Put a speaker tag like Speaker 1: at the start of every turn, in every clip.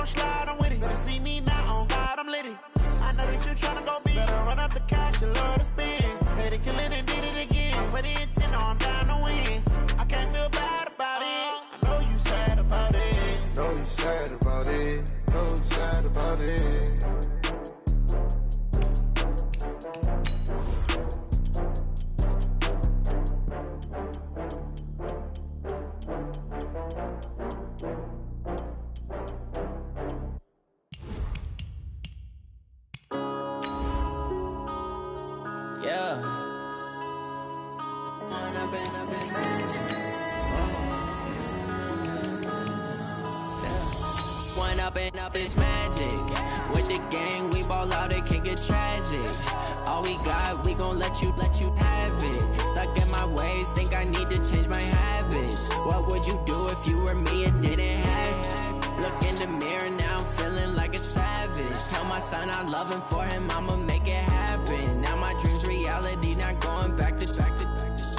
Speaker 1: don't slide, I'm with it. Better see me now, on God, I'm litty. I know that you tryna go big. Better run up the cash, you love to spend. Better kill it and did it again. With the intent on down to win. I can't feel bad about it. I know you sad about it.
Speaker 2: Know you sad about it. Know you sad about it.
Speaker 3: Up is magic. With the gang, we ball out, it can get tragic. All we got, we gon' let you have it. Stuck in my ways, think I need to change my habits. What would you do if you were me and didn't have it? Look in the mirror, now I'm feeling like a savage. Tell my son I love him, for him I'ma make it happen. Now my dream's reality, not going back to.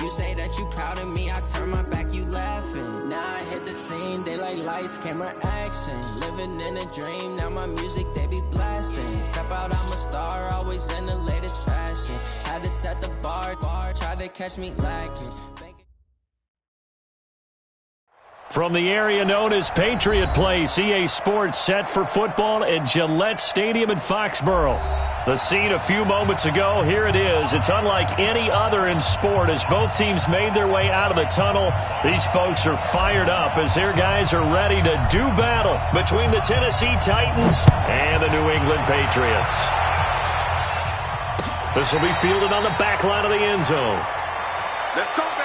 Speaker 3: You say that you proud of me, I turn my back, you laughing. Now I hit the scene, they like lights, camera, action. Living in a dream, now my music, they be blasting. Step out, I'm a star, always in the latest fashion. Had to set the bar, try to catch me lacking.
Speaker 4: From the area known as Patriot Place, EA Sports set for football at Gillette Stadium in Foxborough. The scene a few moments ago, here it is. It's unlike any other in sport as both teams made their way out of the tunnel. These folks are fired up as their guys are ready to do battle between the Tennessee Titans and the New England Patriots. This will be fielded on the back line of the end zone.
Speaker 2: Let's go, baby.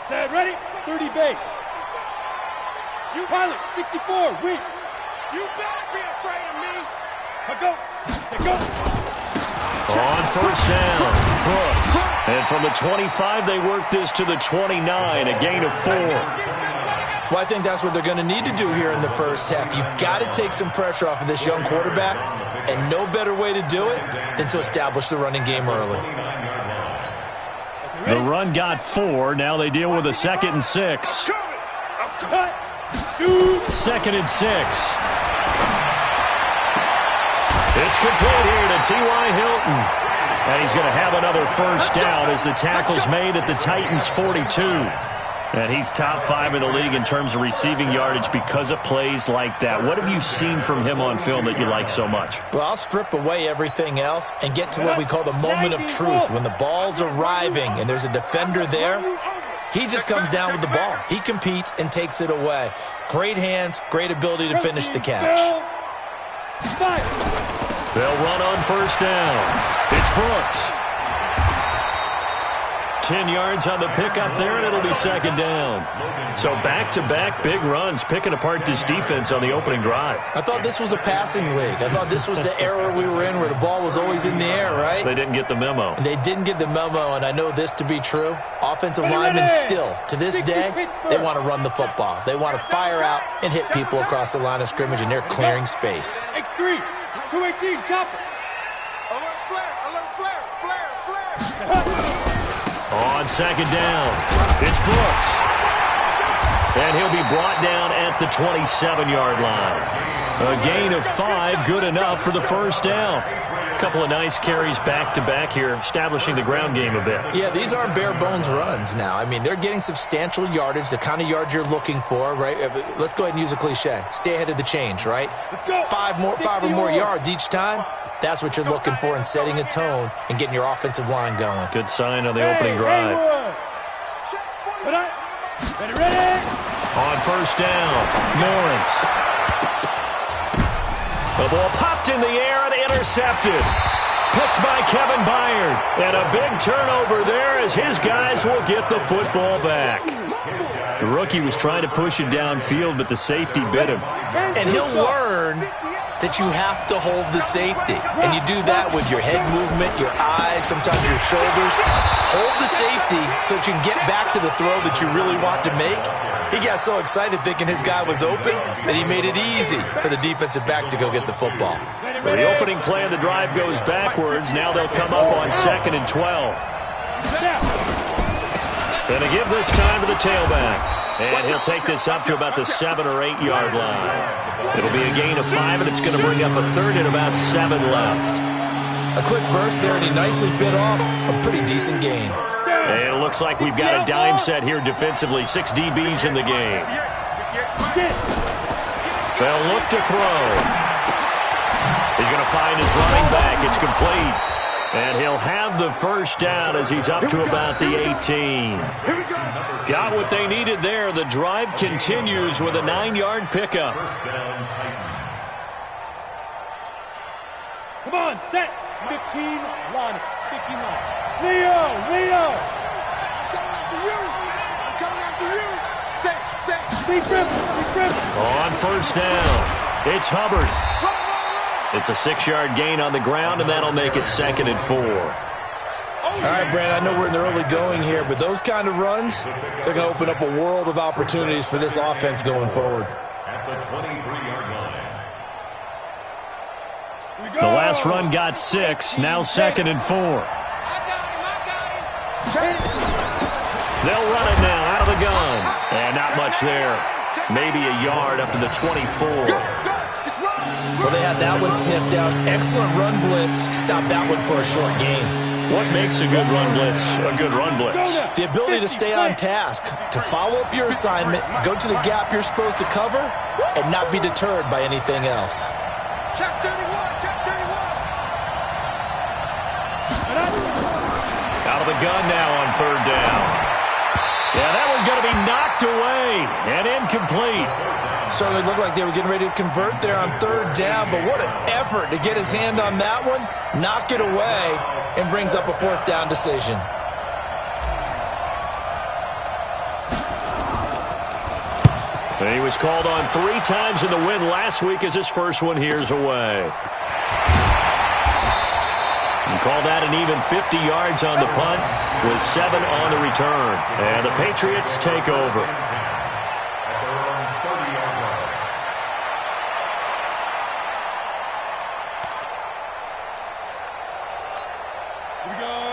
Speaker 5: Set, ready, 30 base. You pilot, 64, wait. You better be afraid of me. Go. Set, go.
Speaker 4: On first down, Brooks. And from the 25, they work this to the 29, a gain of 4.
Speaker 6: Well, I think that's what they're going to need to do here in the first half. You've got to take some pressure off of this young quarterback, and no better way to do it than to establish the running game early.
Speaker 4: The run got 4. Now they deal with a 2nd and 6. 2nd and 6. It's complete here to T.Y. Hilton. And he's going to have another first down as the tackle's made at the Titans' 42. And he's top 5 in the league in terms of receiving yardage because of plays like that. What have you seen from him on film that you like so much?
Speaker 6: Well, I'll strip away everything else and get to what we call the moment of truth. When the ball's arriving and there's a defender there, he just comes down with the ball. He competes and takes it away. Great hands, great ability to finish the catch.
Speaker 4: They'll run on first down. It's Brooks. 10 yards on the pickup there, and it'll be 2nd down. So back-to-back big runs, picking apart this defense on the opening drive.
Speaker 6: I thought this was a passing league. I thought this was the era we were in where the ball was always in the air, right?
Speaker 4: They didn't get the memo.
Speaker 6: And they didn't get the memo, and I know this to be true. Offensive linemen still, to this day, they want to run the football. They want to fire out and hit people across the line of scrimmage, and they're clearing space.
Speaker 5: X3, 218, chopper.
Speaker 2: Alert flare.
Speaker 4: On 2nd down, it's Brooks. And he'll be brought down at the 27-yard line. A gain of 5, good enough for the first down. A couple of nice carries back-to-back here, establishing the ground game a bit.
Speaker 6: Yeah, these are bare-bones runs now. I mean, they're getting substantial yardage, the kind of yards you're looking for, right? Let's go ahead and use a cliche. Stay ahead of the change, right? 5 or more yards each time. That's what you're looking for in setting a tone and getting your offensive line going.
Speaker 4: Good sign on the opening drive.
Speaker 5: Ready.
Speaker 4: On first down, Lawrence. The ball popped in the air and intercepted. Picked by Kevin Byard. And a big turnover there as his guys will get the football back. The rookie was trying to push it downfield, but the safety bit him.
Speaker 6: And he'll learn that you have to hold the safety. And you do that with your head movement, your eyes, sometimes your shoulders. Hold the safety so that you can get back to the throw that you really want to make. He got so excited thinking his guy was open that he made it easy for the defensive back to go get the football.
Speaker 4: So the opening play of the drive goes backwards. Now they'll come up on 2nd and 12. Going to give this time to the tailback. And he'll take this up to about the 7 or 8 yard line. It'll be a gain of 5, and it's going to bring up a 3rd and about 7 left.
Speaker 6: A quick burst there, and he nicely bit off a pretty decent gain.
Speaker 4: And it looks like we've got a dime set here defensively. 6 DBs in the game. They'll look to throw. He's going to find his running back. It's complete. And he'll have the first down as he's up to about the 18. Got what they needed there. The drive continues with a 9-yard pickup.
Speaker 5: Come on, set. 15 line. 15 line. Leo. I'm coming after you. Set. Be crippled.
Speaker 4: On first down, it's Hubbard. It's a 6-yard gain on the ground, and that'll make it 2nd and 4.
Speaker 6: All right, Brand, I know we're in the early going here, but those kind of runs, they're going to open up a world of opportunities for this offense going forward.
Speaker 7: At the 23-yard line.
Speaker 4: The last run got 6, now 2nd and 4. They'll run it now out of the gun. And not much there. Maybe a yard up to the 24.
Speaker 6: Well, they had that one sniffed out. Excellent run blitz. Stop that one for a short gain.
Speaker 4: What makes a good run blitz a good run blitz?
Speaker 6: The ability to stay on task, to follow up your assignment, go to the gap you're supposed to cover, and not be deterred by anything else.
Speaker 5: Check 31.
Speaker 4: Out of the gun now on 3rd down. Yeah, that one's going to be knocked away and incomplete.
Speaker 6: Certainly looked like they were getting ready to convert there on 3rd down, but what an effort to get his hand on that one, knock it away, and brings up a 4th down decision.
Speaker 4: He was called on 3 times in the win last week as his first one here's away. And call that an even 50 yards on the punt with 7 on the return. And the Patriots take over.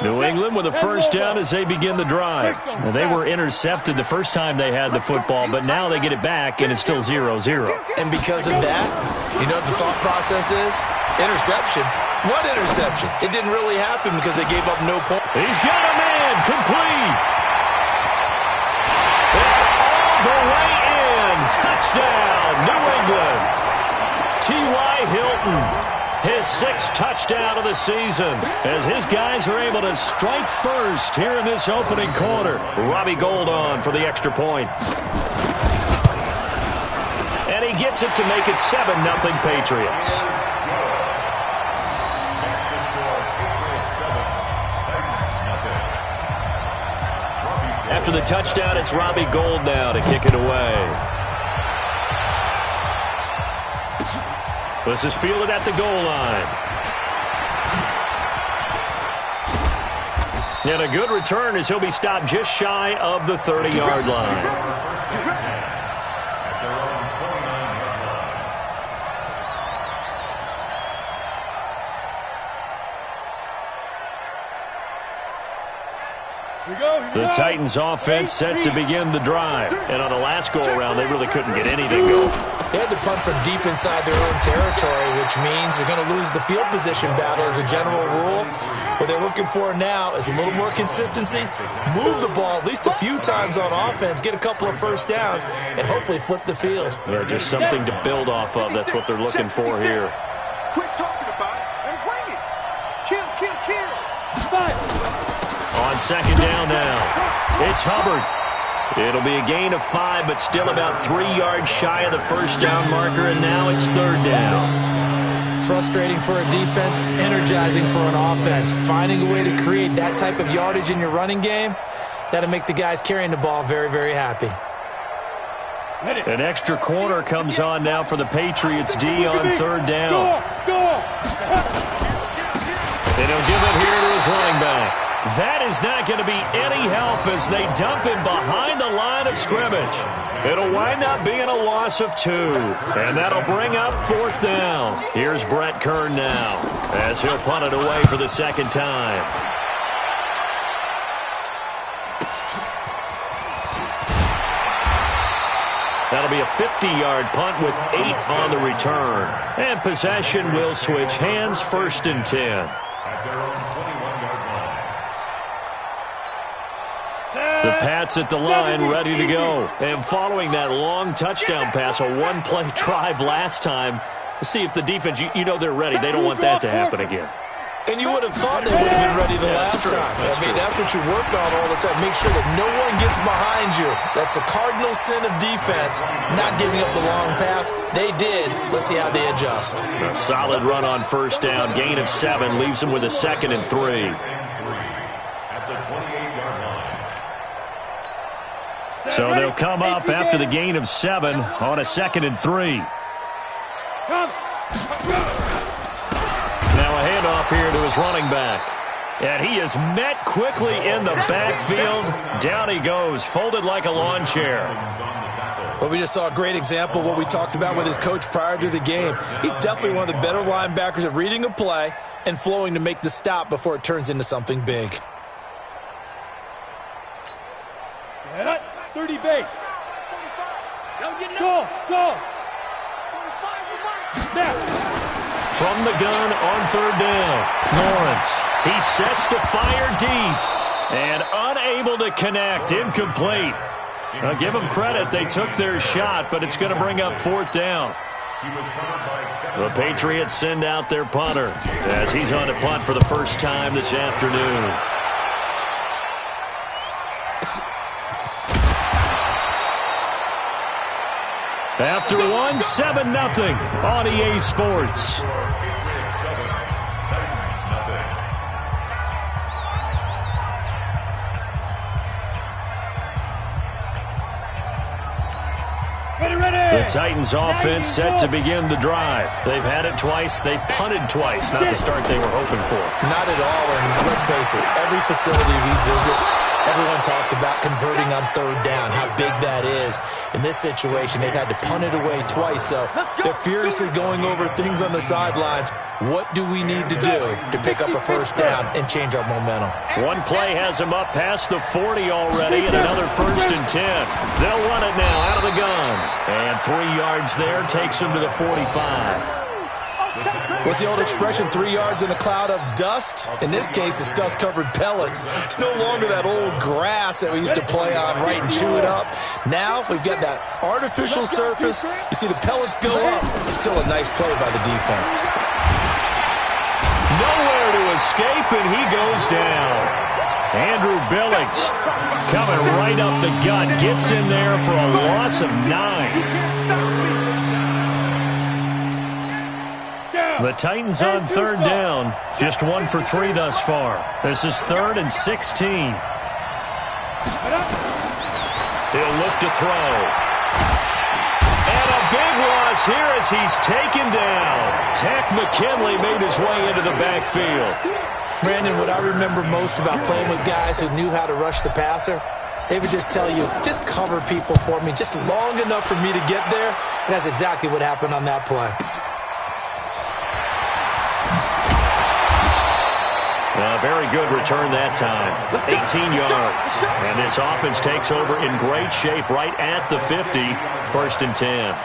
Speaker 4: New England with a first down as they begin the drive. Well, they were intercepted the first time they had the football, but now they get it back, and it's still 0-0.
Speaker 6: And because of that, you know what the thought process is? Interception. What interception? It didn't really happen because they gave up no points.
Speaker 4: He's got a man complete. And all the way in. Touchdown, New England. T.Y. Hilton. His 6th touchdown of the season as his guys are able to strike first here in this opening quarter. Robbie Gould on for the extra point. And he gets it to make it 7-0 Patriots. After the touchdown, it's Robbie Gould now to kick it away. This is fielded at the goal line. And a good return as he'll be stopped just shy of the 30-yard line. The Titans offense set to begin the drive. And on the last go-around, they really couldn't get anything going.
Speaker 6: They had to punt from deep inside their own territory, which means they're going to lose the field position battle as a general rule. What they're looking for now is a little more consistency, move the ball at least a few times on offense, get a couple of first downs, and hopefully flip the field.
Speaker 4: Yeah, just something to build off of. That's what they're looking for here.
Speaker 5: Quit talking about it and bring it. Kill.
Speaker 4: On 2nd down now, it's Hubbard. It'll be a gain of 5, but still about 3 yards shy of the first down marker, and now it's 3rd down.
Speaker 6: Frustrating for a defense, energizing for an offense. Finding a way to create that type of yardage in your running game, that'll make the guys carrying the ball very, very happy.
Speaker 4: An extra corner comes on now for the Patriots D on third down. And he'll give it here to his running back. That is not going to be any help as they dump him behind the line of scrimmage. It'll wind up being a loss of 2. And that'll bring up fourth down. Here's Brett Kern now as he'll punt it away for the second time. That'll be a 50-yard punt with 8 on the return. And possession will switch hands, 1st and 10. The Pats at the line, ready to go. And following that long touchdown pass, a one-play drive last time, see if the defense, you know they're ready. They don't want that to happen again.
Speaker 6: And you would have thought they would have been ready the last time. That's what you work on all the time. Make sure that no one gets behind you. That's the cardinal sin of defense, not giving up the long pass. They did. Let's see how they adjust.
Speaker 4: A solid run on first down. Gain of 7 leaves them with a 2nd and 3. So they'll come up after the gain of 7 on a 2nd and 3. Now a handoff here to his running back. And he is met quickly in the backfield. Down he goes, folded like a lawn chair.
Speaker 6: Well, we just saw a great example of what we talked about with his coach prior to the game. He's definitely one of the better linebackers at reading a play and flowing to make the stop before it turns into something big.
Speaker 5: Set up, 30 base. Go, go.
Speaker 4: From the gun on third down, Lawrence. He sets to fire deep and unable to connect. Incomplete. I'll give them credit. They took their shot, but it's going to bring up fourth down. The Patriots send out their punter as he's on to punt for the first time this afternoon. After 1, 7-0 on EA Sports. The Titans offense set to begin the drive. They've had it twice. They've punted twice. Not the start they were hoping for.
Speaker 6: Not at all, and let's face it, every facility we visit, everyone talks about converting on third down, how big that is. In this situation, they've had to punt it away twice, so they're furiously going over things on the sidelines. What do we need to do to pick up a first down and change our momentum?
Speaker 4: One play has them up past the 40 already, and another 1st and 10. They'll run it now out of the gun. And 3 yards there takes them to the 45.
Speaker 6: What's the old expression, 3 yards in a cloud of dust? In this case, it's dust-covered pellets. It's no longer that old grass that we used to play on, right, and chew it up. Now we've got that artificial surface. You see the pellets go up. It's still a nice play by the defense.
Speaker 4: Nowhere to escape, and he goes down. Andrew Billings coming right up the gut. Gets in there for a loss of 9. The Titans on third down, just 1 for 3 thus far. This is 3rd and 16. He'll look to throw. And a big loss here as he's taken down. Tech McKinley made his way into the backfield.
Speaker 6: Brandon, what I remember most about playing with guys who knew how to rush the passer, they would just tell you, just cover people for me, just long enough for me to get there. And that's exactly what happened on that play.
Speaker 4: A very good return that time. 18 yards. And this offense takes over in great shape right at the 50. 1st and 10.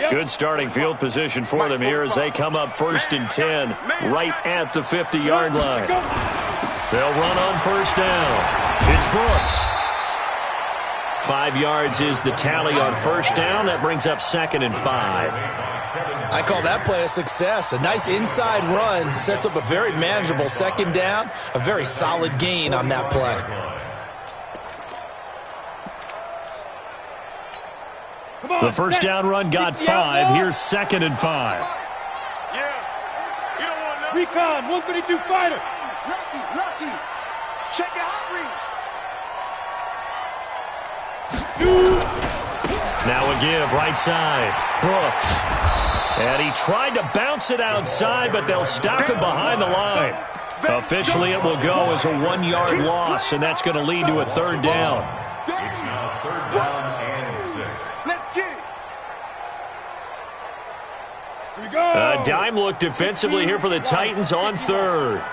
Speaker 4: Good starting field position for them here as they come up 1st and 10 right at the 50-yard line. They'll run on first down. It's Brooks. 5 yards is the tally on first down. That brings up 2nd and 5.
Speaker 6: I call that play a success. A nice inside run sets up a very manageable second down. A very solid gain on that play.
Speaker 4: The first down run got 5. Here's 2nd and 5.
Speaker 5: Recon, 132 fighter.
Speaker 1: Lucky. Check the hot read.
Speaker 4: Now a give, right side. Brooks. And he tried to bounce it outside, but they'll stop him behind the line. Officially, it will go as a 1-yard loss, and that's going to lead to a 3rd down.
Speaker 7: It's now 3rd down and 6.
Speaker 1: Let's get it.
Speaker 5: Here we go.
Speaker 4: A dime look defensively here for the Titans on 3rd.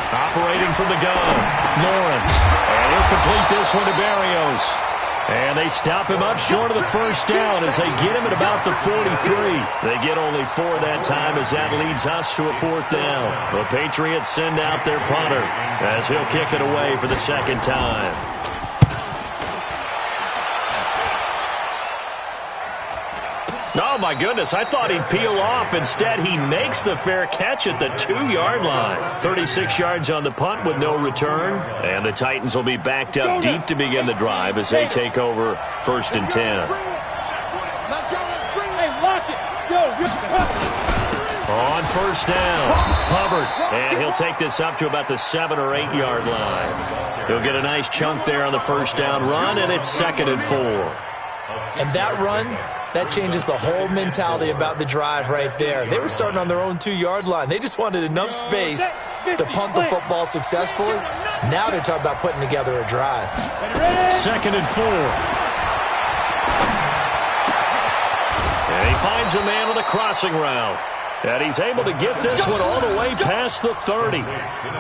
Speaker 4: Operating from the gun, Lawrence. And he'll complete this one to Berrios. And they stop him up short of the first down as they get him at about the 43. They get only 4 that time as that leads us to a 4th down. The Patriots send out their punter as he'll kick it away for the 2nd time. Oh, my goodness, I thought he'd peel off. Instead, he makes the fair catch at the 2-yard line. 36 yards on the punt with no return. And the Titans will be backed up deep to begin the drive as they take over 1st and 10.
Speaker 5: Hey, lock it. Yo,
Speaker 4: On 1st down, Hubbard. And he'll take this up to about the 7 or 8 yard line. He'll get a nice chunk there on the 1st down run, and it's 2nd and 4.
Speaker 6: And that run, that changes the whole mentality about the drive right there. They were starting on their own 2-yard line. They just wanted enough space to punt the football successfully. Now they're talking about putting together a drive.
Speaker 4: 2nd and 4. And he finds a man on the crossing route. And he's able to get this one all the way past the 30.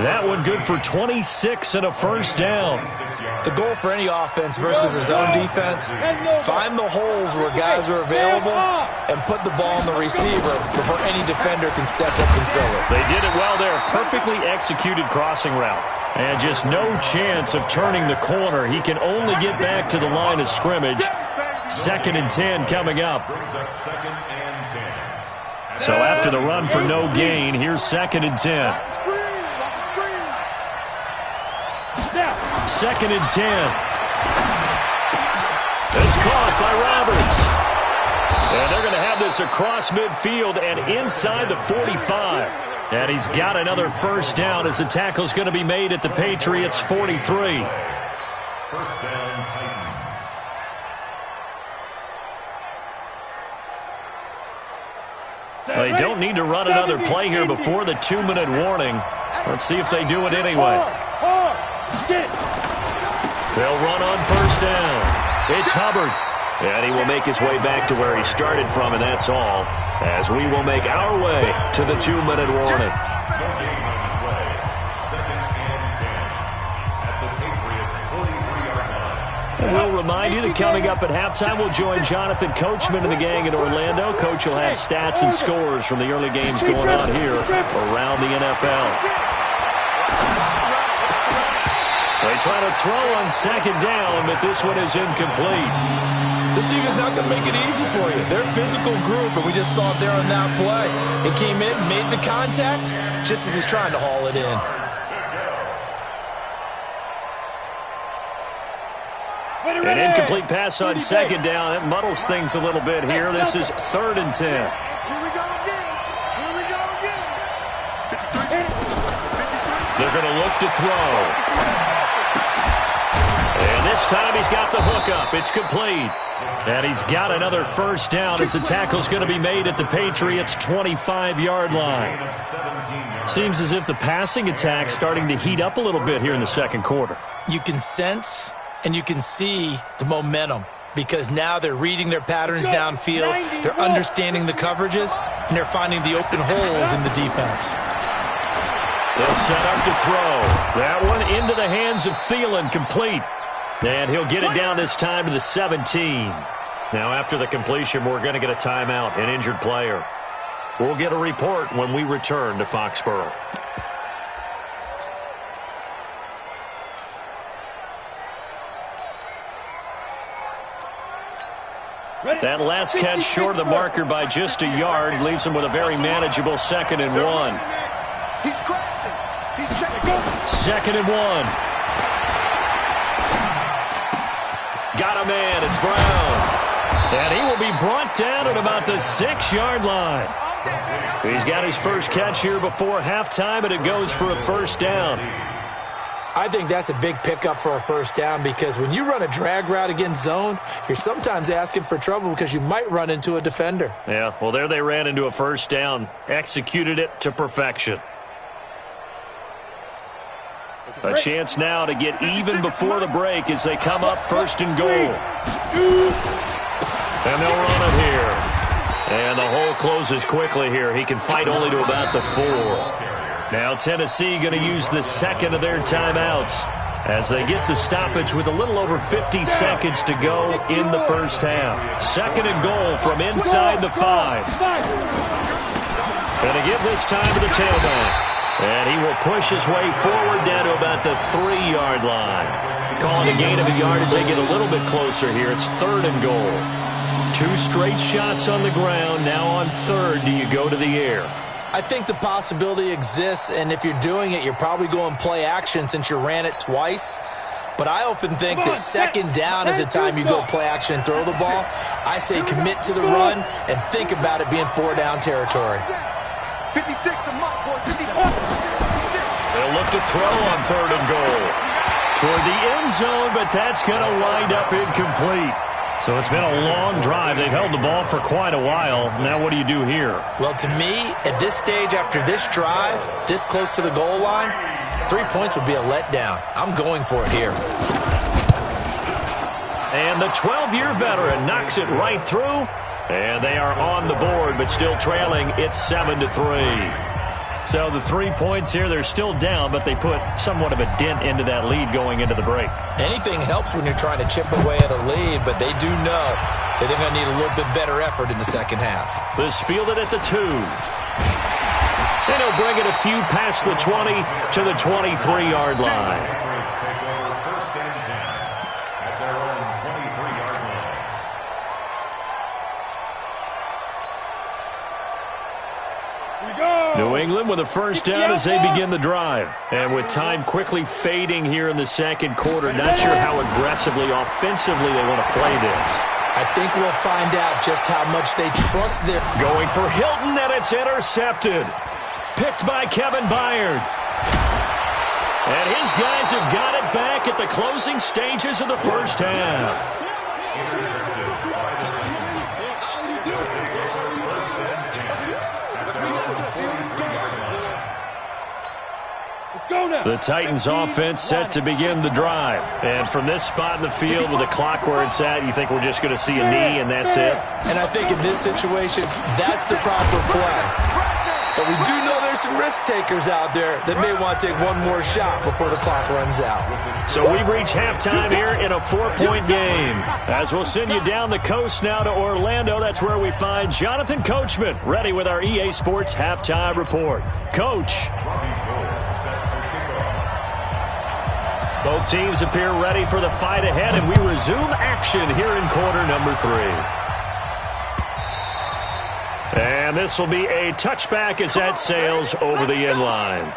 Speaker 4: That one good for 26 and a 1st down.
Speaker 6: The goal for any offense versus his own defense, find the holes where guys are available and put the ball on the receiver before any defender can step up and fill it.
Speaker 4: They did it well there. Perfectly executed crossing route. And just no chance of turning the corner. He can only get back to the line of scrimmage. 2nd and 10 coming up. So after the run for no gain, here's 2nd and 10. 2nd and 10. It's caught by Roberts. And they're going to have this across midfield and inside the 45. And he's got another 1st down as the tackle's going to be made at the Patriots' 43.
Speaker 7: 1st down, Titans.
Speaker 4: They don't need to run another play here before the 2-minute warning. Let's see if they do it anyway. They'll run on 1st down. It's Hubbard. And he will make his way back to where he started from, and that's all, as we will make our way to the 2-minute warning. And we'll remind you that coming up at halftime, we'll join Jonathan Coachman and the gang in Orlando. Coach will have stats and scores from the early games going on here around the NFL. They try to throw on 2nd down, but this one is incomplete.
Speaker 6: This team is not going to make it easy for you. They're a physical group, and we just saw it there on that play. It came in, made the contact, just as he's trying to haul it in.
Speaker 4: An incomplete pass on 2nd down. That muddles things a little bit here. This is 3rd and 10.
Speaker 1: Here we go again. Here we go again. 53.
Speaker 4: They're going to look to throw. And this time he's got the hook up. It's complete. And he's got another 1st down as the tackle's going to be made at the Patriots' 25-yard line. Seems as if the passing attack's starting to heat up a little bit here in the 2nd quarter.
Speaker 6: You can sense and you can see the momentum because now they're reading their patterns downfield, they're understanding the coverages, and they're finding the open holes in the defense.
Speaker 4: They'll set up to throw. That one into the hands of Thielen, complete. And he'll get it down this time to the 17. Now after the completion, we're going to get a timeout, an injured player. We'll get a report when we return to Foxborough. That last catch short of the marker by just a yard leaves him with a very manageable 2nd and 1.
Speaker 1: He's crashing. He's checking.
Speaker 4: 2nd and 1. Got a man. It's Brown. And he will be brought down at about the 6-yard line. He's got his first catch here before halftime, and it goes for a first down.
Speaker 6: I think that's a big pickup for a first down because when you run a drag route against zone, you're sometimes asking for trouble because you might run into a defender.
Speaker 4: Yeah, well, there they ran into a first down, executed it to perfection. A chance now to get even before the break as they come up first and goal. And they'll run it here. And the hole closes quickly here. He can fight only to about the 4. Now Tennessee going to use the second of their timeouts as they get the stoppage with a little over 50 seconds to go in the first half. Second and goal from inside the 5. Going to give this time to the tailback. And he will push his way forward down to about the 3-yard line. Calling a gain of a yard as they get a little bit closer here. It's third and goal. 2 straight shots on the ground. Now on third, do you go to the air?
Speaker 6: I think the possibility exists, and if you're doing it, you're probably going play action since you ran it twice. But I often think that second down is the time you go play action and throw the ball. I say commit to the run and think about it being 4-down territory.
Speaker 5: 56 to Mott, boy. 56.
Speaker 4: They'll look to throw on third and goal. Toward the end zone, but that's going to wind up incomplete. So it's been a long drive. They've held the ball for quite a while. Now what do you do here?
Speaker 6: Well, to me, at this stage after this drive, this close to the goal line, 3 points would be a letdown. I'm going for it here.
Speaker 4: And the 12-year veteran knocks it right through. And they are on the board, but still trailing. It's 7-3. So the 3 points here, they're still down, but they put somewhat of a dent into that lead going into the break.
Speaker 6: Anything helps when you're trying to chip away at a lead, but they do know that they're going to need a little bit better effort in the second half.
Speaker 4: This fielded at the 2. And he'll bring it a few past the 20 to the 23-yard line. New England with a first down as they begin the drive. And with time quickly fading here in the second quarter, not sure how aggressively, offensively they want to play this.
Speaker 6: I think we'll find out just how much they trust their...
Speaker 4: Going for Hilton, and it's intercepted. Picked by Kevin Byard. And his guys have got it back at the closing stages of the first half. The Titans offense set to begin the drive. And from this spot in the field with the clock where it's at, you think we're just going to see a knee and that's it?
Speaker 6: And I think in this situation, that's the proper play. But we do know there's some risk takers out there that may want to take one more shot before the clock runs out.
Speaker 4: So we've reached halftime here in a 4-point game. As we'll send you down the coast now to Orlando, that's where we find Jonathan Coachman ready with our EA Sports Halftime Report. Coach. Both teams appear ready for the fight ahead, and we resume action here in quarter number 3. And this will be a touchback as that sails over the end line.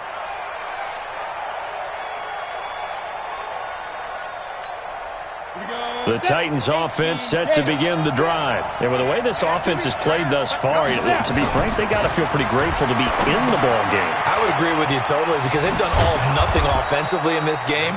Speaker 4: The Titans offense set to begin the drive. And with the way this offense has played thus far, to be frank, they got to feel pretty grateful to be in the ball game.
Speaker 6: I would agree with you totally because they've done all of nothing offensively in this game,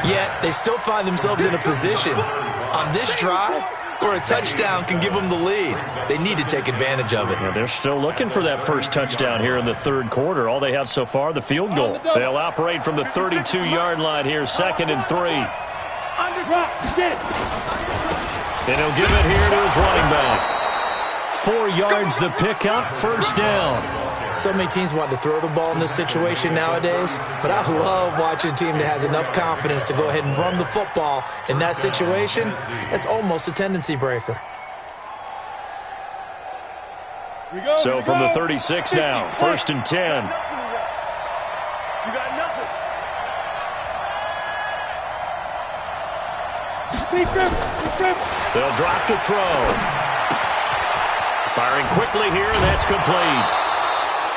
Speaker 6: yet they still find themselves in a position on this drive where a touchdown can give them the lead. They need to take advantage of it.
Speaker 4: Yeah, they're still looking for that first touchdown here in the third quarter. All they have so far, the field goal. They'll operate from the 32-yard line here, 2nd and 3. And he'll give it here to his running back. 4 yards the pickup, first down.
Speaker 6: So many teams want to throw the ball in this situation nowadays, but I love watching a team that has enough confidence to go ahead and run the football in that situation. That's almost a tendency breaker.
Speaker 4: So from the 36 now, 1st and 10.
Speaker 5: You got nothing.
Speaker 4: They'll drop to throw. Firing quickly here, and that's complete.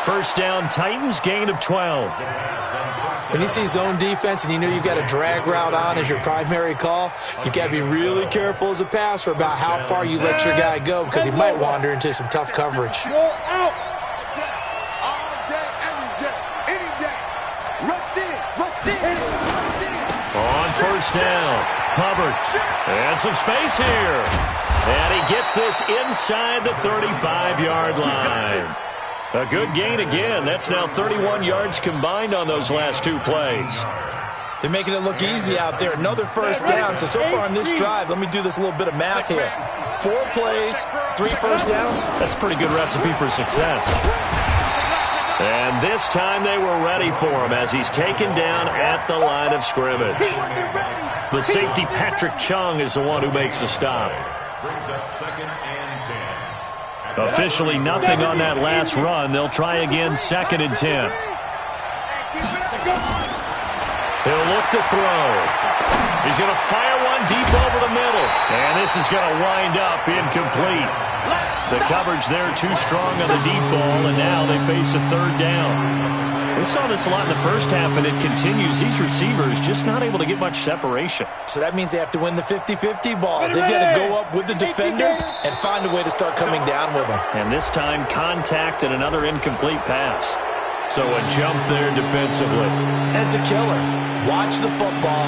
Speaker 4: First down, Titans, gain of 12.
Speaker 6: When you see zone defense and you know you've got a drag route on as your primary call, you've got to be really careful as a passer about how far you let your guy go because he might wander into some tough coverage.
Speaker 4: On first down, Hubbard. And some space here. And he gets this inside the 35-yard line. A good gain again. That's now 31 yards combined on those last two plays.
Speaker 6: They're making it look easy out there. Another first down. So far on this drive, let me do this little bit of math here. 4 plays, 3 first downs.
Speaker 4: That's a pretty good recipe for success. And this time they were ready for him as he's taken down at the line of scrimmage. The safety, Patrick Chung, is the one who makes the stop.
Speaker 7: Brings up 2nd and 10.
Speaker 4: Officially nothing on that last run. They'll try again, 2nd and 10. He'll look to throw. He's going to fire one deep over the middle. And this is going to wind up incomplete. The coverage there too strong on the deep ball, and now they face a 3rd down. We saw this a lot in the first half, and it continues. These receivers just not able to get much separation.
Speaker 6: So that means they have to win the 50-50 balls. They've got to go up with the defender and find a way to start coming down with them.
Speaker 4: And this time, contact and another incomplete pass. So a jump there defensively.
Speaker 6: And it's a killer. Watch the football.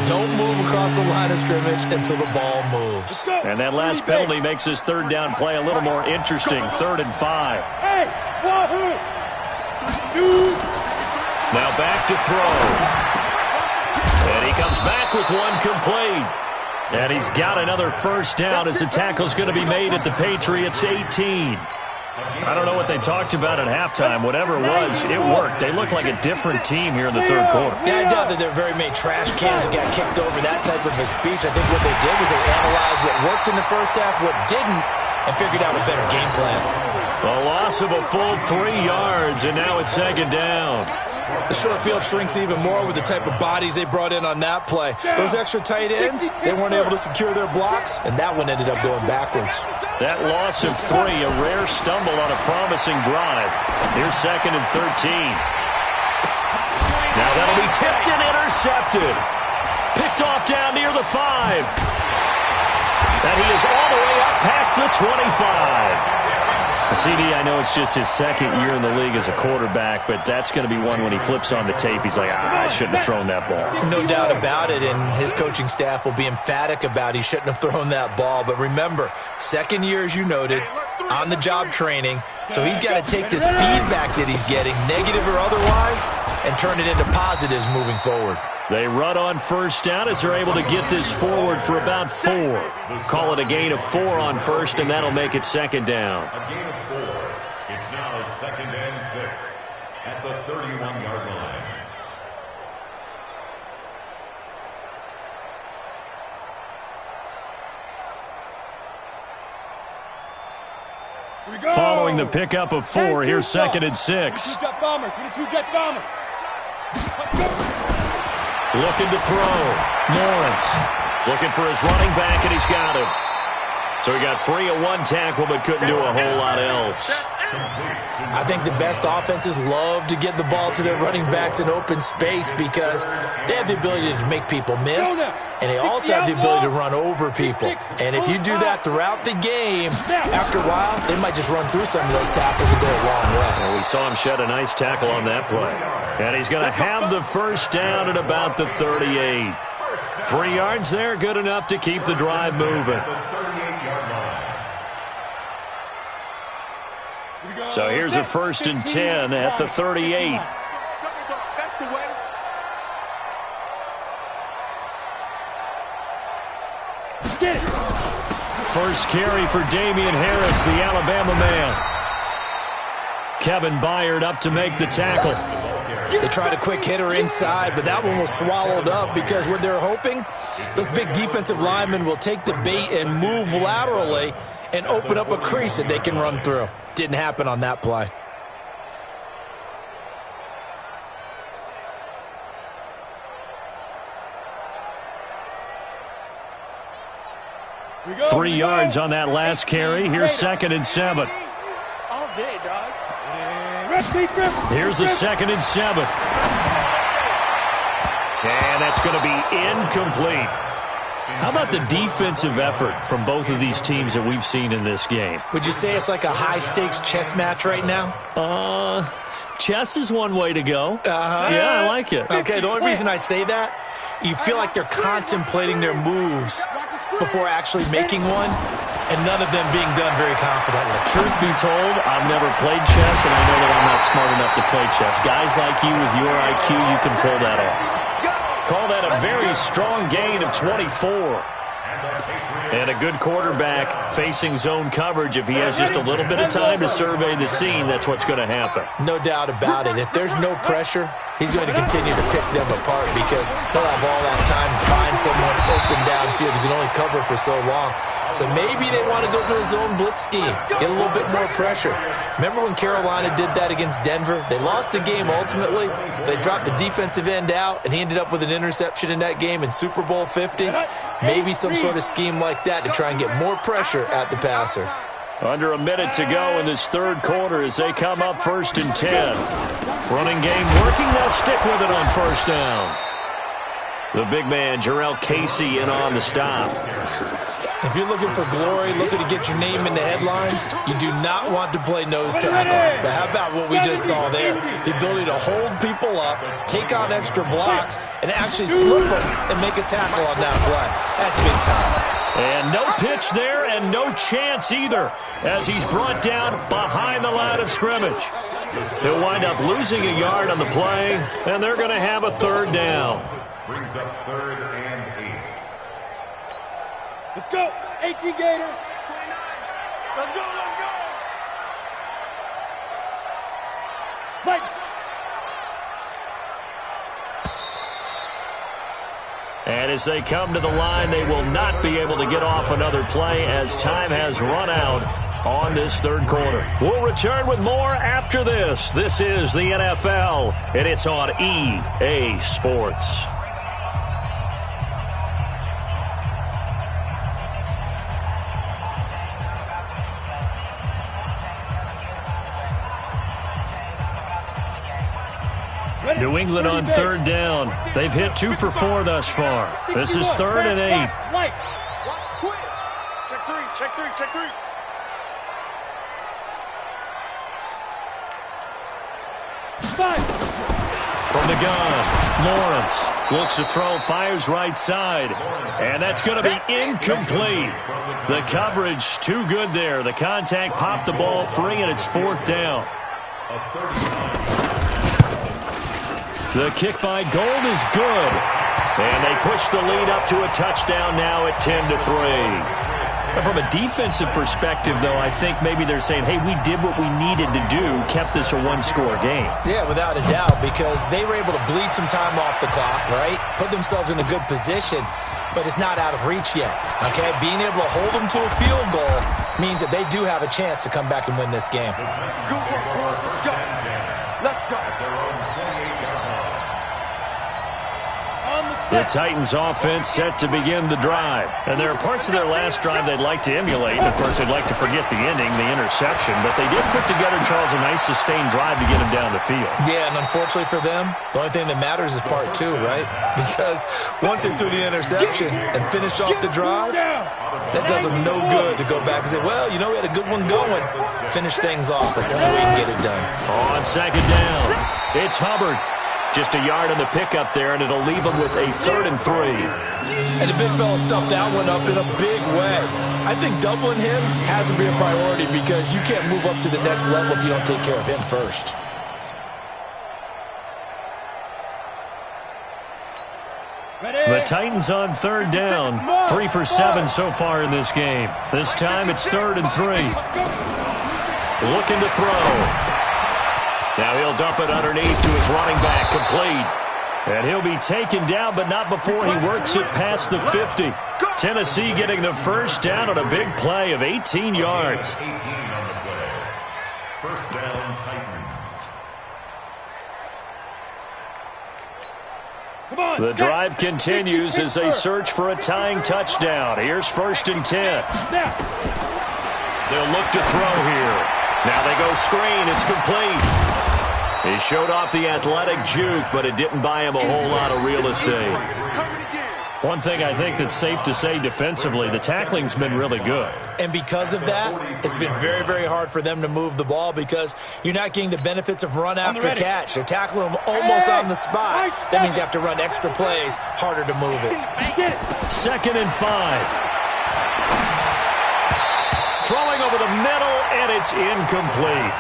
Speaker 6: Don't move across the line of scrimmage until the ball moves.
Speaker 4: And that last penalty makes this 3rd down play a little more interesting. 3rd and 5.
Speaker 5: Hey, Wahoo!
Speaker 4: Now back to throw. And he comes back with one complete. And he's got another first down as the tackle's going to be made at the Patriots 18. I don't know what they talked about at halftime. Whatever it was, it worked. They look like a different team here in the 3rd quarter.
Speaker 6: Yeah, I doubt that there are very many trash cans that got kicked over that type of a speech. I think what they did was they analyzed what worked in the first half, what didn't, and figured out a better game plan.
Speaker 4: A loss of a full 3 yards, and now it's 2nd down.
Speaker 6: The short field shrinks even more with the type of bodies they brought in on that play. Those extra tight ends, they weren't able to secure their blocks, and that one ended up going backwards.
Speaker 4: That loss of 3, a rare stumble on a promising drive. Here's 2nd and 13. Now that'll be tipped and intercepted. Picked off down near the 5. And he is all the way up past the 25. CD, I know it's just his 2nd year in the league as a quarterback, but that's going to be one when he flips on the tape. He's like, I shouldn't have thrown that ball.
Speaker 6: No doubt about it, and his coaching staff will be emphatic about he shouldn't have thrown that ball. But remember, 2nd year, as you noted, on-the-job training, so he's got to take this feedback that he's getting, negative or otherwise, and turn it into positives moving forward.
Speaker 4: They run on first down as they're able to get this forward for about 4. Call it a gain of 4 on first, and that'll make it 2nd down.
Speaker 7: A gain of 4. It's now 2nd and 6 at the 31-yard line.
Speaker 4: Following the pickup of 4, here's 2nd and 6. Looking to throw. Lawrence looking for his running back, and he's got him. So he got free of 1 tackle, but couldn't do a whole lot else.
Speaker 6: I think the best offenses love to get the ball to their running backs in open space because they have the ability to make people miss, and they also have the ability to run over people. And if you do that throughout the game, after a while, they might just run through some of those tackles and go a long way.
Speaker 4: Well, we saw him shed a nice tackle on that play. And he's going to have the first down at about the 38. 3 yards there, good enough to keep the drive moving. So here's a 1st and 10 at the 38. First carry for Damian Harris, the Alabama man. Kevin Byard up to make the tackle.
Speaker 6: They tried a quick hitter inside, but that one was swallowed up because what they're hoping, those big defensive linemen will take the bait and move laterally and open up a crease that they can run through. Didn't happen on that play.
Speaker 4: Three yards on that last carry. Here's 2nd and 7.
Speaker 5: All day, dog.
Speaker 4: Here's a 2nd and 7. And that's going to be incomplete. How about the defensive effort from both of these teams that we've seen in this game?
Speaker 6: Would you say it's like a high-stakes chess match right now?
Speaker 4: Chess is one way to go. Yeah, I like it.
Speaker 6: Okay, the only reason I say that, you feel like they're contemplating their moves before actually making one, and none of them being done very confidently.
Speaker 4: Truth be told, I've never played chess, and I know that I'm not smart enough to play chess. Guys like you with your IQ, you can pull that off. Call that a very strong gain of 24. And a good quarterback facing zone coverage. If he has just a little bit of time to survey the scene, that's what's going to happen.
Speaker 6: No doubt about it. If there's no pressure, he's going to continue to pick them apart because he'll have all that time to find someone open downfield. He can only cover for so long. So maybe they want to go to a zone blitz scheme, get a little bit more pressure. Remember when Carolina did that against Denver? They lost the game ultimately. They dropped the defensive end out, and he ended up with an interception in that game in Super Bowl 50. Maybe some sort of scheme like that to try and get more pressure at the passer.
Speaker 4: Under a minute to go in this 3rd quarter as they come up 1st and 10. Running game working. They'll stick with it on 1st down. The big man, Jarrell Casey, in on the stop.
Speaker 6: If you're looking for glory, looking to get your name in the headlines, you do not want to play nose tackle. But how about what we just saw there? The ability to hold people up, take on extra blocks, and actually slip them and make a tackle on that play. That's big time.
Speaker 4: And no pitch there and no chance either as he's brought down behind the line of scrimmage. He'll wind up losing a yard on the play, and they're going to have a 3rd down.
Speaker 7: Brings up 3rd and 8.
Speaker 5: Let's go. 18 Gator. 29. Let's go. Fight.
Speaker 4: And as they come to the line, they will not be able to get off another play as time has run out on this 3rd quarter. We'll return with more after this. This is the NFL, and it's on EA Sports. New England on 3rd down. They've hit 2 for 4 thus far. This is 3rd and 8.
Speaker 5: Check three.
Speaker 4: From the gun, Lawrence looks to throw, fires right side. And that's going to be incomplete. The coverage too good there. The contact popped the ball free, and it's 4th down. The kick by Gold is good. And they push the lead up to a touchdown now at 10-3. From a defensive perspective, though, I think maybe they're saying, hey, we did what we needed to do, kept this a 1-score game.
Speaker 6: Yeah, without a doubt, because they were able to bleed some time off the clock, right? Put themselves in a good position, but it's not out of reach yet, okay? Being able to hold them to a field goal means that they do have a chance to come back and win this game.
Speaker 5: Good work. Let's go.
Speaker 4: The Titans offense set to begin the drive. And there are parts of their last drive they'd like to emulate. Of course, they'd like to forget the ending, the interception. But they did put together, Charles, a nice sustained drive to get them down the field.
Speaker 6: Yeah, and unfortunately for them, the only thing that matters is part 2, right? Because once they threw the interception and finished off the drive, that does them no good to go back and say, well, you know, we had a good one going. Finish things off. That's the only way you can get it done.
Speaker 4: On 2nd down, it's Hubbard. Just a yard on the pickup there, and it'll leave them with a 3rd and 3.
Speaker 6: And the big fella stuffed that one up in a big way. I think doubling him has to be a priority because you can't move up to the next level if you don't take care of him first.
Speaker 4: The Titans on 3rd down. 3 for 7 so far in this game. This time it's 3rd and 3. Looking to throw. Now he'll dump it underneath to his running back, complete. And he'll be taken down, but not before he works it past the 50. Tennessee getting the 1st down on a big play of 18 yards.
Speaker 7: 18 on the play. 1st down, Titans.
Speaker 4: The drive continues as they search for a tying touchdown. Here's 1st and 10. They'll look to throw here. Now they go screen. It's complete. He showed off the athletic juke, but it didn't buy him a whole lot of real estate. One thing I think that's safe to say defensively, the tackling's been really good.
Speaker 6: And because of that, it's been very, very hard for them to move the ball because you're not getting the benefits of run after catch. They're tackling them almost on the spot. That means you have to run extra plays, harder to move it.
Speaker 4: 2nd and 5. Throwing over the middle, and it's incomplete.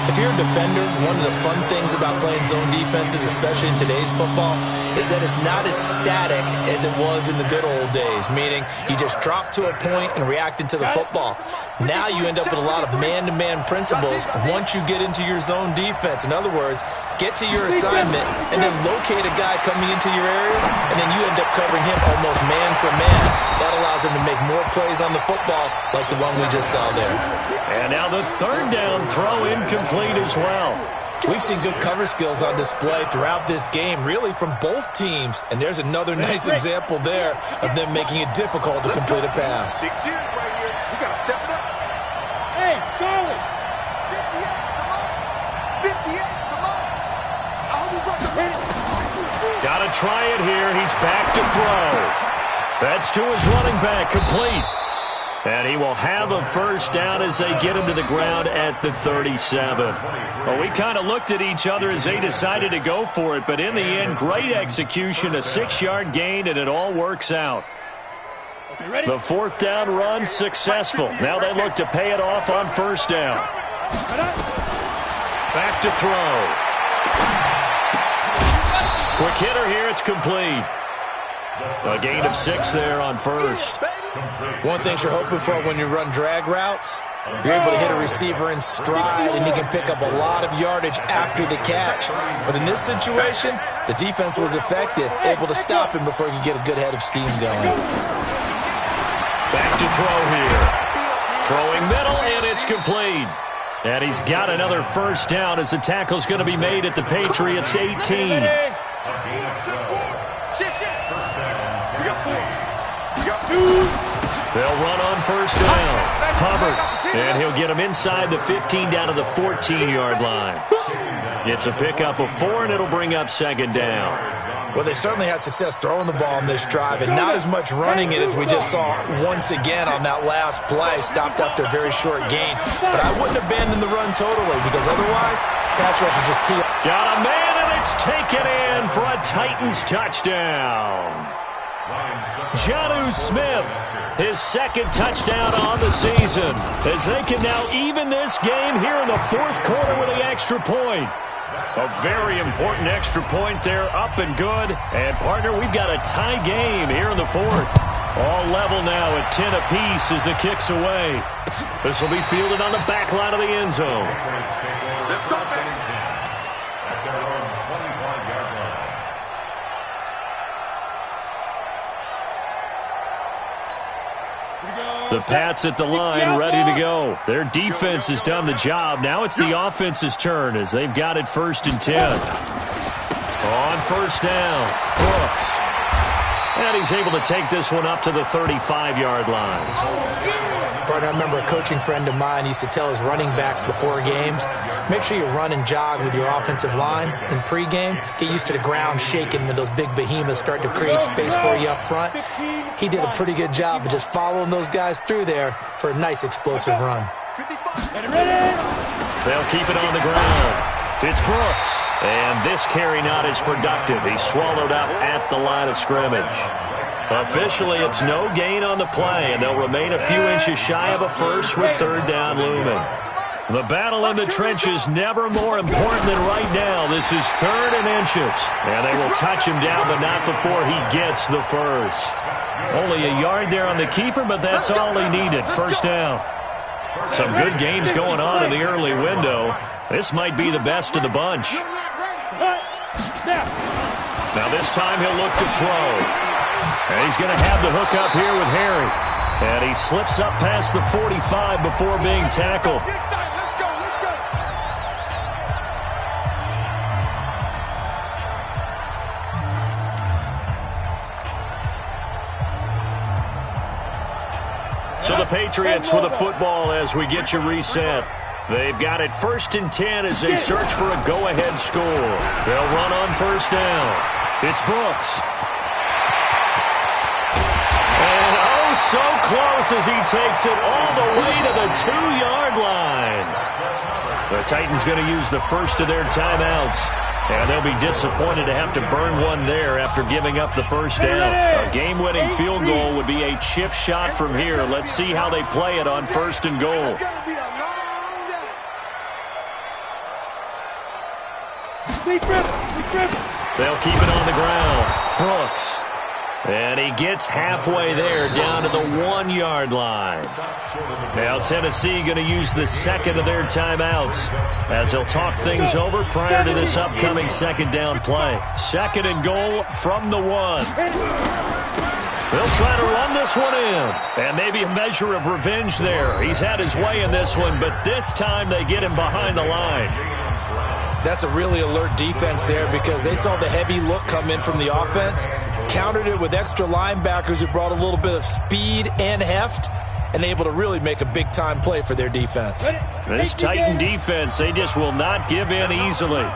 Speaker 6: If you're a defender, one of the fun things about playing zone defenses, especially in today's football, is that it's not as static as it was in the good old days, meaning you just dropped to a point and reacted to the football. Now you end up with a lot of man-to-man principles once you get into your zone defense. In other words, get to your assignment and then locate a guy coming into your area, and then you end up covering him almost man for man. That allows him to make more plays on the football like the one we just saw there.
Speaker 4: And now the 3rd down throw incomplete as well.
Speaker 6: We've seen good cover skills on display throughout this game, really from both teams. And there's another nice example there of them making it difficult to complete a pass.
Speaker 5: 6 years right here. We got to step it up. Hey, Charlie. 58, come on. 58, come on. I hope we brought the hit.
Speaker 4: Got to try it here. He's back to throw. That's to his running back, complete. And he will have a 1st down as they get him to the ground at the 37. Well, we kind of looked at each other as they decided to go for it, but in the end, great execution, a 6-yard gain, and it all works out. The 4th down run successful. Now they look to pay it off on 1st down. Back to throw. Quick hitter here, it's complete. A gain of 6 there on 1st.
Speaker 6: One thing you're hoping for when you run drag routes, you're able to hit a receiver in stride, and he can pick up a lot of yardage after the catch. But in this situation, the defense was effective, able to stop him before he could get a good head of steam going.
Speaker 4: Back to throw here. Throwing middle, and it's complete. And he's got another 1st down as the tackle's going to be made at the Patriots 18. They'll run on 1st down. Hubbard, and he'll get him inside the 15 down to the 14-yard line. It's a pickup of 4, and it'll bring up 2nd down.
Speaker 6: Well, they certainly had success throwing the ball in this drive, and not as much running it as we just saw once again on that last play, stopped after a very short gain. But I wouldn't abandon the run totally, because otherwise, pass rush is just too.
Speaker 4: Got a man, and it's taken in for a Titans touchdown. Jonnu Smith, his 2nd touchdown on the season, as they can now even this game here in the 4th quarter with an extra point. A very important extra point there, up and good. And, partner, we've got a tie game here in the 4th. All level now at 10 apiece as the kick's away. This will be fielded on the back line of the end zone. The Pats at the line, ready to go. Their defense has done the job. Now it's the offense's turn as they've got it 1st and 10. On 1st down, Brooks. And he's able to take this one up to the 35-yard line.
Speaker 6: Partner, I remember a coaching friend of mine used to tell his running backs before games, make sure you run and jog with your offensive line in pregame. Get used to the ground shaking when those big behemoths start to create space for you up front. He did a pretty good job of just following those guys through there for a nice explosive run.
Speaker 4: They'll keep it on the ground. It's Brooks. And this carry not as productive. He's swallowed up at the line of scrimmage. Officially, it's no gain on the play, and they'll remain a few inches shy of a 1st with 3rd down looming. The battle in the trenches never more important than right now. This is 3rd and inches. And they will touch him down, but not before he gets the 1st. Only a yard there on the keeper, but that's all he needed. 1st down. Some good games going on in the early window. This might be the best of the bunch. Now this time he'll look to throw. And he's going to have the hook up here with Harry. And he slips up past the 45 before being tackled. So the Patriots with a football as we get you reset. They've got it 1st and 10 as they search for a go-ahead score. They'll run on 1st down. It's Brooks. And oh, so close as he takes it all the way to the 2-yard line. The Titans going to use the first of their timeouts. And they'll be disappointed to have to burn one there after giving up the first down. A game-winning field goal would be a chip shot from here. Let's see how they play it on 1st and goal. They'll keep it on the ground. Brooks. And he gets halfway there down to the 1-yard line. Now Tennessee going to use the second of their timeouts as they'll talk things over prior to this upcoming 2nd down play. 2nd and goal from the 1. They'll try to run this one in. And maybe a measure of revenge there. He's had his way in this one, but this time they get him behind the line.
Speaker 6: That's a really alert defense there because they saw the heavy look come in from the offense, countered it with extra linebackers who brought a little bit of speed and heft, and able to really make a big-time play for their defense.
Speaker 4: This Titan defense, they just will not give in easily.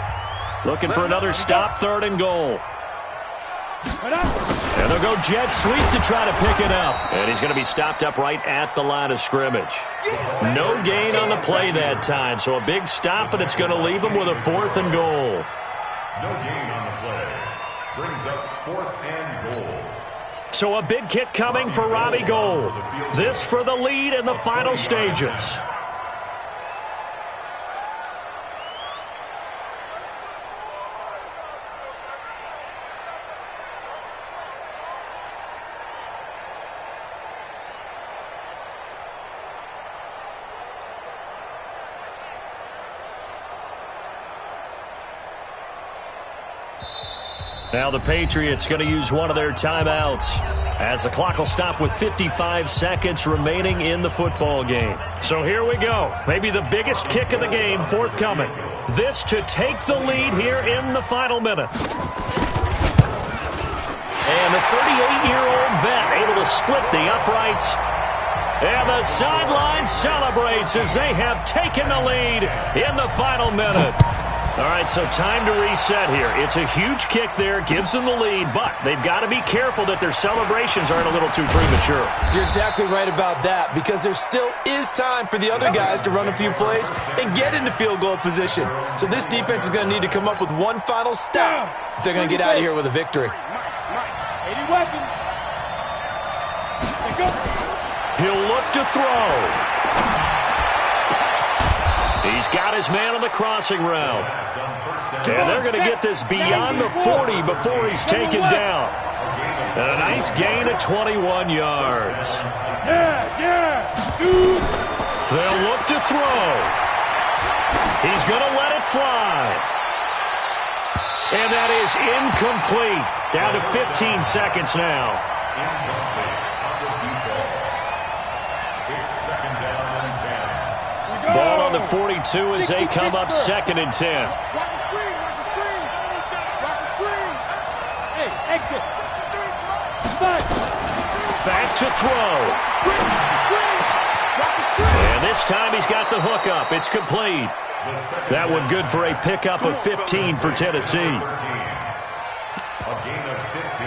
Speaker 4: Looking for another stop, 3rd and goal. And they'll go jet sweep to try to pick it up. And he's going to be stopped up right at the line of scrimmage. No gain on the play that time, so a big stop, and it's going to leave him with a 4th and goal.
Speaker 7: No gain on the play. Brings up 4th and goal.
Speaker 4: So a big kick coming for Robbie Gould. This for the lead in the final stages. Now the Patriots going to use one of their timeouts as the clock will stop with 55 seconds remaining in the football game. So here we go. Maybe the biggest kick of the game forthcoming. This to take the lead here in the final minute. And the 38-year-old vet able to split the uprights. And the sideline celebrates as they have taken the lead in the final minute. All right, so time to reset here. It's a huge kick there, gives them the lead, but they've got to be careful that their celebrations aren't a little too premature.
Speaker 6: You're exactly right about that because there still is time for the other guys to run a few plays and get into field goal position. So this defense is going to need to come up with one final stop if they're going to get out of here with a victory.
Speaker 4: He'll look to throw. He's got his man on the crossing route. And they're going to get this beyond the 40 before he's taken down. And a nice gain of 21 yards. They'll look to throw. He's going to let it fly. And that is incomplete. Down to 15 seconds now. Ball on the 42 as they come up 2nd and 10. Back to throw. And this time he's got the hook up. It's complete. That one good for a pickup of 15 for Tennessee.
Speaker 7: A gain of 15.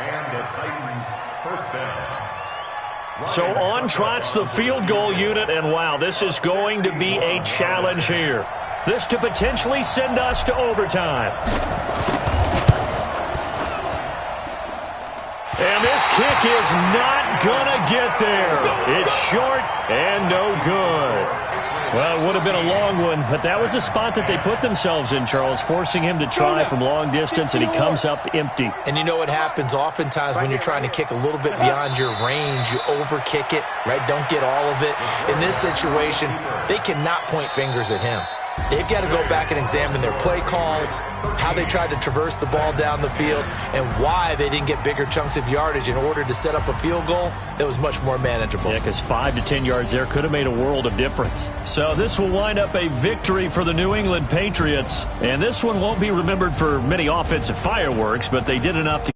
Speaker 7: And the Titans first down.
Speaker 4: So on trots the field goal unit, and wow, this is going to be a challenge here. This to potentially send us to overtime. And this kick is not gonna get there. It's short and no good. Well, it would have been a long one, but that was the spot that they put themselves in, Charles, forcing him to try from long distance, and he comes up empty.
Speaker 6: And you know what happens oftentimes when you're trying to kick a little bit beyond your range, you overkick it, right? Don't get all of it. In this situation, they cannot point fingers at him. They've got to go back and examine their play calls, how they tried to traverse the ball down the field, and why they didn't get bigger chunks of yardage in order to set up a field goal that was much more manageable.
Speaker 4: Yeah, because 5 to 10 yards there could have made a world of difference. So this will wind up a victory for the New England Patriots, and this one won't be remembered for many offensive fireworks, but they did enough to